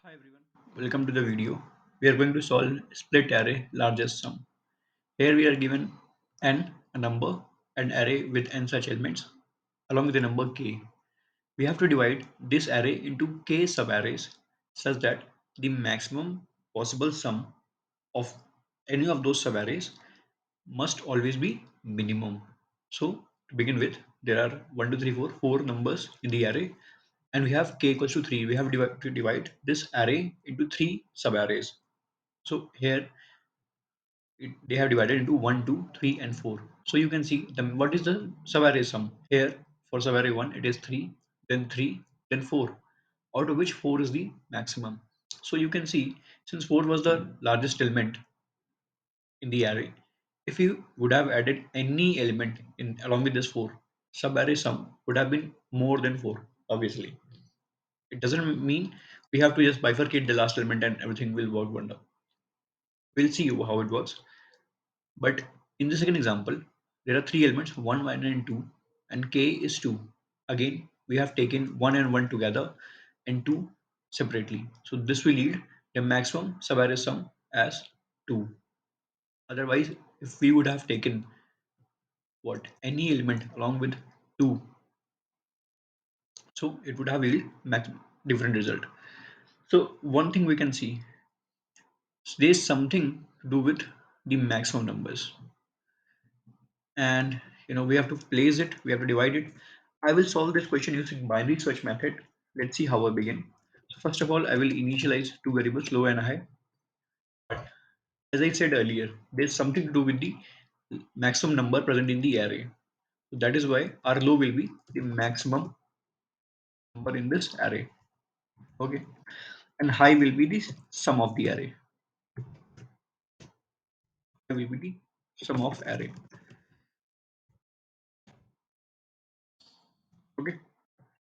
Hi everyone, welcome to the video. We are going to solve split array largest sum. Here we are given n, a number, an array with n such elements along with the number k. We have to divide this array into k subarrays such that the maximum possible sum of any of those subarrays must always be minimum. So to begin with, there are 1, 2, 3, 4, four numbers in the array and we have k equals to 3. We have to divide this array into three subarrays. So here they have divided into 1, 2, 3, and 4. So you can see what is the subarray sum. Here for subarray 1 it is 3, then 3, then 4, out of which 4 is the maximum. So you can see since 4 was the largest element in the array, if you would have added any element in along with this 4, subarray sum would have been more than 4, obviously. It doesn't mean we have to just bifurcate the last element and everything will work wonder. We'll see how it works. But in the second example, there are three elements 1, 1, and 2, and k is 2. Again, we have taken 1 and 1 together and 2 separately. So this will lead the maximum subarray sum as 2. Otherwise, if we would have taken what any element along with 2, so it would have yielded different result. So one thing we can see, there's something to do with the maximum numbers, and we have to place it, we have to divide it. I will solve this question using binary search method. Let's see how I begin. So first of all, I will initialize two variables low and high. As I said earlier, there's something to do with the maximum number present in the array. So that is why our low will be the maximum number in this array. Okay, and high will be the sum of the array. High will be the sum of array. Okay,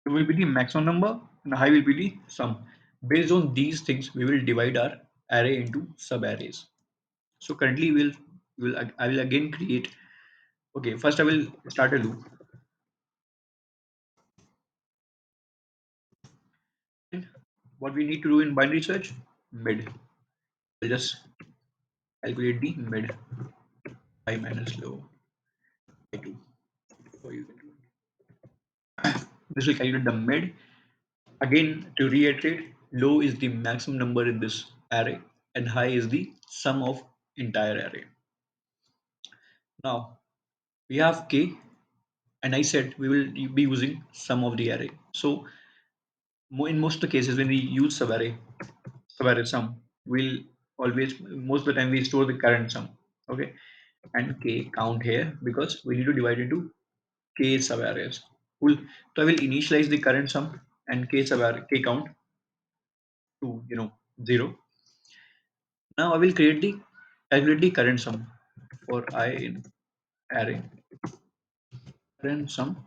it will be the maximum number and high will be the sum. Based on these things, we will divide our array into sub arrays. So currently I will again create. Okay, first I will start a loop. And what we need to do in binary search, mid. We'll just calculate the mid, high minus low by 2. So you can do this will calculate the mid. Again, to reiterate, low is the maximum number in this array and high is the sum of entire array. Now we have k, and I said we will be using sum of the array. So in most of the cases when we use subarray sum, we'll always most of the time we store the current sum. Okay, and k count here because we need to divide into k subarrays. Cool. So I will initialize the current sum and k subarray k count to 0. Now I will calculate the current sum for I in array. Current sum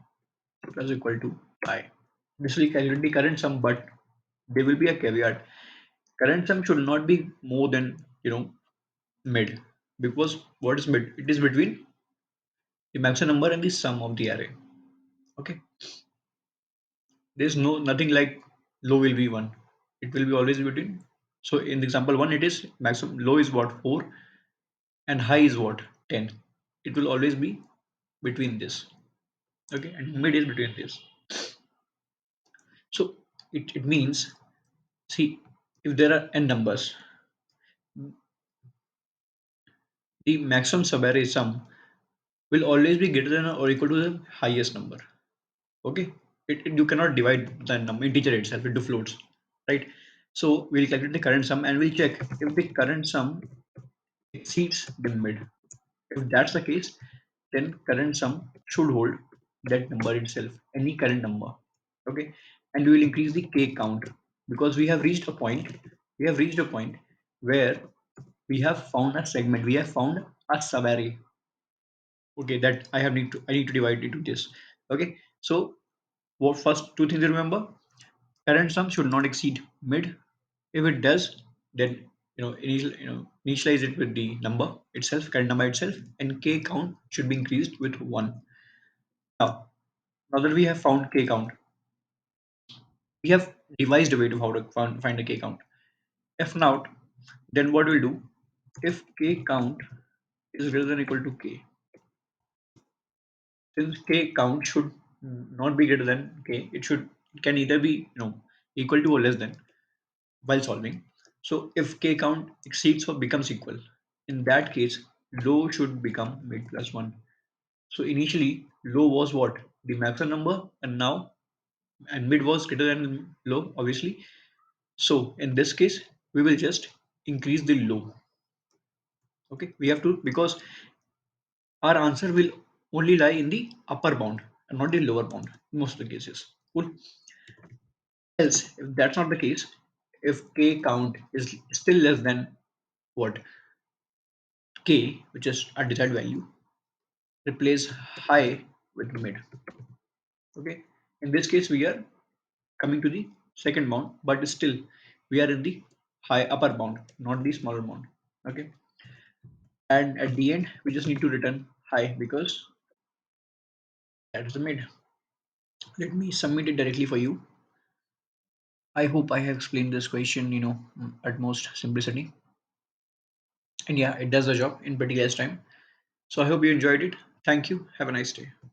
is equal to I. This will calculate the current sum, but there will be a caveat. Current sum should not be more than mid, because what is mid? It is between the maximum number and the sum of the array. Okay, there's nothing like low will be 1. It will be always between. So in the example 1, it is maximum low is what 4 and high is what 10. It will always be between this. Okay, and mid is between this. So it means, see, if there are n numbers, the maximum subarray sum will always be greater than or equal to the highest number. Okay, you cannot divide the number integer itself into floats, right? So we'll calculate the current sum and we'll check if the current sum exceeds the mid. If that's the case, then current sum should hold that number itself, any current number. Okay, and we will increase the k count because we have reached a point. We have reached a point where we have found a segment. We have found a subarray. Okay, that I need to divide into this. Okay, so what first two things to remember: current sum should not exceed mid. If it does, then initialize it with the number itself, current number itself, and k count should be increased with 1. Now that we have found k count, we have devised a way to how to find a k count. If not, then what we'll do, if k count is greater than or equal to k, since k count should not be greater than k, it can either be equal to or less than while solving. So if k count exceeds or becomes equal, in that case low should become mid plus 1. So initially low was what, the maximum number, and now, and mid was greater than low obviously. So in this case we will just increase the low. Okay, we have to, because our answer will only lie in the upper bound and not the lower bound in most of the cases. Cool. Else, if that's not the case, if k count is still less than what, k, which is our desired value, replace high with mid. Okay. In this case, we are coming to the second bound, but still we are in the high upper bound, not the smaller bound. Okay. And at the end, we just need to return high because that is the mid. Let me submit it directly for you. I hope I have explained this question, at most simplicity. And yeah, it does the job in pretty less time. So I hope you enjoyed it. Thank you. Have a nice day.